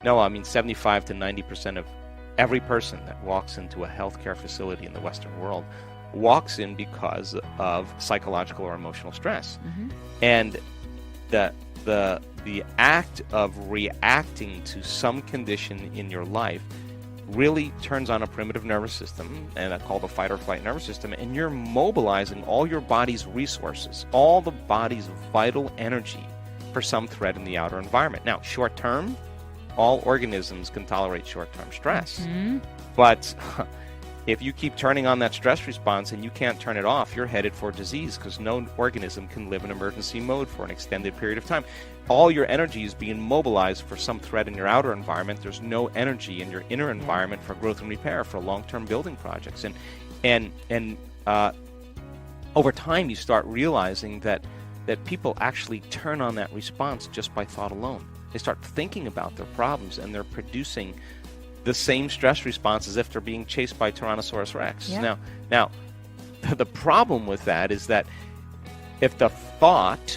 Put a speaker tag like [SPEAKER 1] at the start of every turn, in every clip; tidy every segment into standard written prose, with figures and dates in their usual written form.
[SPEAKER 1] No, I mean 75 to 90% of every person that walks into a healthcare facility in the Western world walks in because of psychological or emotional stress. And the act of reacting to some condition in your life really turns on a primitive nervous system, and that's called the fight or flight nervous system, and you're mobilizing all your body's resources, all the body's vital energy for some threat in the outer environment. Now, short term, all organisms can tolerate short-term stress. But if you keep turning on that stress response and you can't turn it off, you're headed for disease, because no organism can live in emergency mode for an extended period of time. All your energy is being mobilized for some threat in your outer environment. There's no energy in your inner environment for growth and repair, for long-term building projects. And over time, you start realizing that people actually turn on that response just by thought alone. They start thinking about their problems, and they're producing the same stress response as if they're being chased by Tyrannosaurus Rex.
[SPEAKER 2] Yeah.
[SPEAKER 1] Now, the problem with that is that if the thought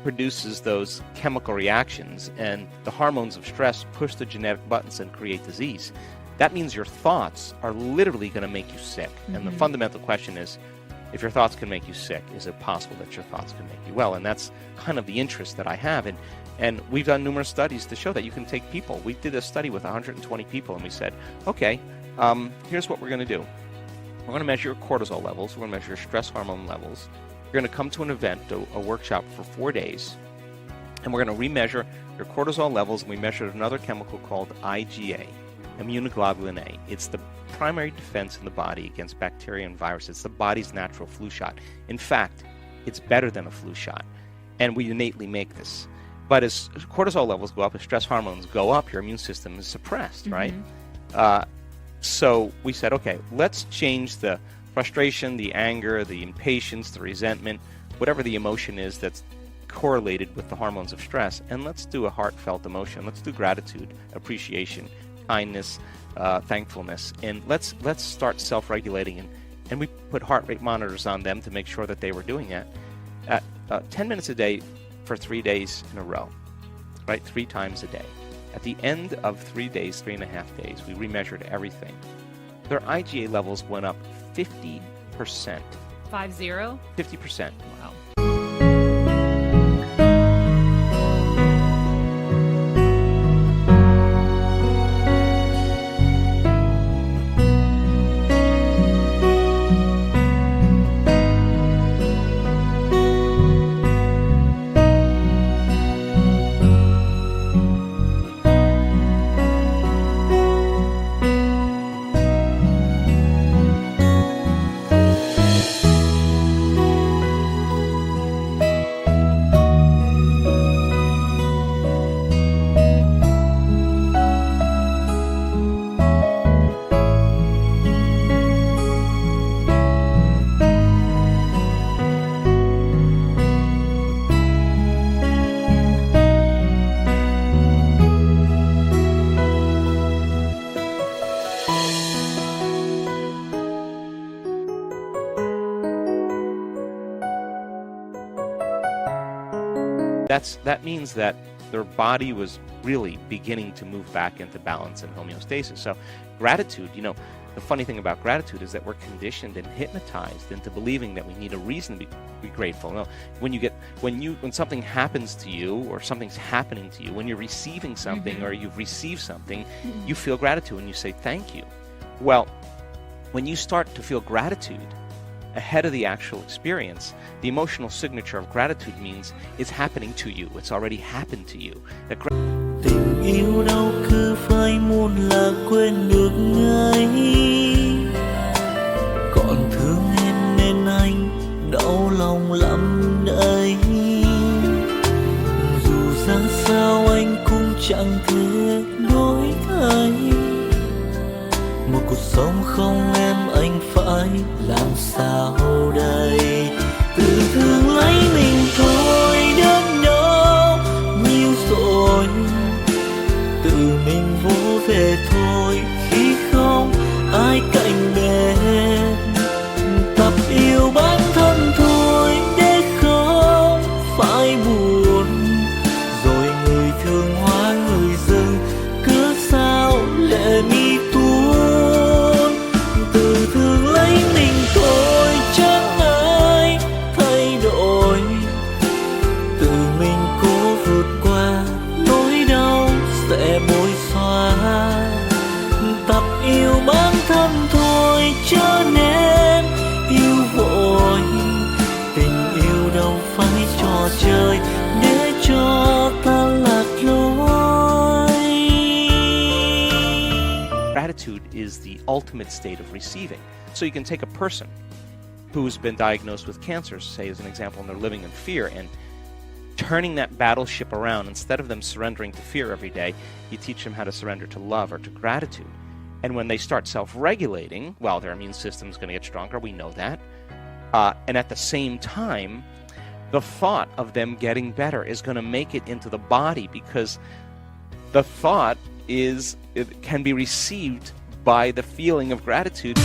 [SPEAKER 1] produces those chemical reactions and the hormones of stress push the genetic buttons and create disease, that means your thoughts are literally going to make you sick. And the fundamental question is, if your thoughts can make you sick, is it possible that your thoughts can make you well? And that's kind of the interest that I have. And we've done numerous studies to show that you can take people. We did a study with 120 people, and we said, okay, here's what we're going to do. We're going to measure your cortisol levels. We're going to measure your stress hormone levels. You're going to come to an event, a workshop for 4 days, and we're going to remeasure your cortisol levels, and we measured another chemical called IgA, immunoglobulin A. It's the primary defense in the body against bacteria and viruses. It's the body's natural flu shot. In fact, it's better than a flu shot, and we innately make this. But as cortisol levels go up, as stress hormones go up, your immune system is suppressed, right? So we said, okay, let's change the frustration, the anger, the impatience, the resentment, whatever the emotion is that's correlated with the hormones of stress, and let's do a heartfelt emotion. Let's do gratitude, appreciation, kindness, thankfulness, and let's start self-regulating. And we put heart rate monitors on them to make sure that they were doing that. 10 minutes a day for 3 days in a row, right? 3 times a day. At the end of 3 days, 3.5 days, we remeasured everything. Their IgA levels went up 50%.
[SPEAKER 2] 50?
[SPEAKER 1] 50%.
[SPEAKER 2] Wow.
[SPEAKER 1] That means that their body was really beginning to move back into balance and homeostasis. So gratitude, the funny thing about gratitude is that we're conditioned and hypnotized into believing that we need a reason to be grateful. No, when something happens to you, or something's happening to you, when you're receiving something or you've received something, you feel gratitude and you say thank you. Well, when you start to feel gratitude ahead of the actual experience, the emotional signature of gratitude means it's happening to you. It's already happened to you.
[SPEAKER 3] Tình yêu đâu cứ phai muôn là quên được ngay, còn thương em nên anh đau lòng lắm đây. Dù ra sao anh cũng chẳng thể đổi thay, một cuộc sống không em anh phải làm sao đây? Tự thương lấy mình thôi, đến đâu nhiều rồi, tự mình vỗ về thôi khi không ai cạnh bên. Tập yêu bản thân thôi để không phải buồn, rồi người thương hóa người dưng cứ
[SPEAKER 1] gratitude is the ultimate state of receiving. So you can take a person who's been diagnosed with cancer, say as an example, and they're living in fear, and turning that battleship around. Instead of them surrendering to fear every day, you teach them how to surrender to love or to gratitude. And when they start self-regulating, well, their immune system's going to get stronger, we know that. And at the same time, the thought of them getting better is going to make it into the body, because the thought it can be received by the feeling of gratitude.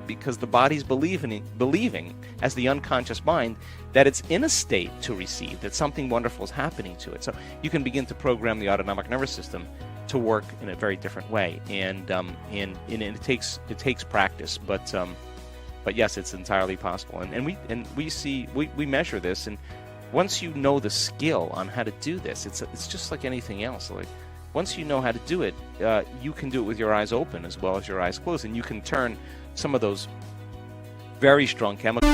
[SPEAKER 1] Because the body's believing as the unconscious mind that it's in a state to receive, that something wonderful is happening to it. So you can begin to program the autonomic nervous system to work in a very different way, and it takes practice, but yes, it's entirely possible. And we measure this, and once you know the skill on how to do this, it's just like anything else. Like once you know how to do it, you can do it with your eyes open as well as your eyes closed, and you can turn some of those very strong chemicals.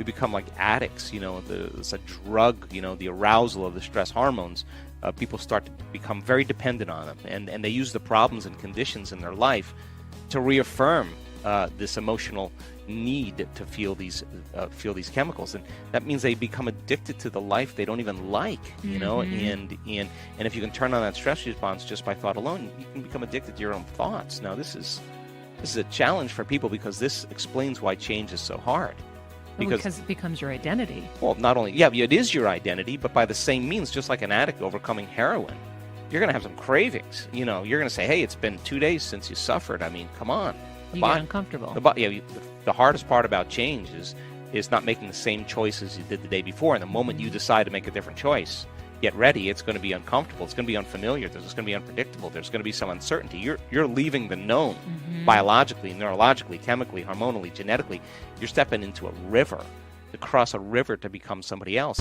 [SPEAKER 1] become like addicts. It's a drug. The arousal of the stress hormones. People start to become very dependent on them, and they use the problems and conditions in their life to reaffirm this emotional need to feel these chemicals, and that means they become addicted to the life they don't even like. And if you can turn on that stress response just by thought alone, you can become addicted to your own thoughts. Now this is a challenge for people, because this explains why change is so hard.
[SPEAKER 2] Because it becomes your identity.
[SPEAKER 1] Well, not only, it is your identity, but by the same means, just like an addict overcoming heroin, you're going to have some cravings. You're going to say, hey, it's been 2 days since you suffered. I mean, come on.
[SPEAKER 2] You get uncomfortable.
[SPEAKER 1] The hardest part about change is not making the same choices you did the day before. And the moment you decide to make a different choice, get ready, it's going to be uncomfortable. It's going to be unfamiliar. It's going to be unpredictable. There's going to be some uncertainty. You're leaving the known biologically, neurologically, chemically, hormonally, genetically. You're stepping into a river, to cross a river to become somebody else.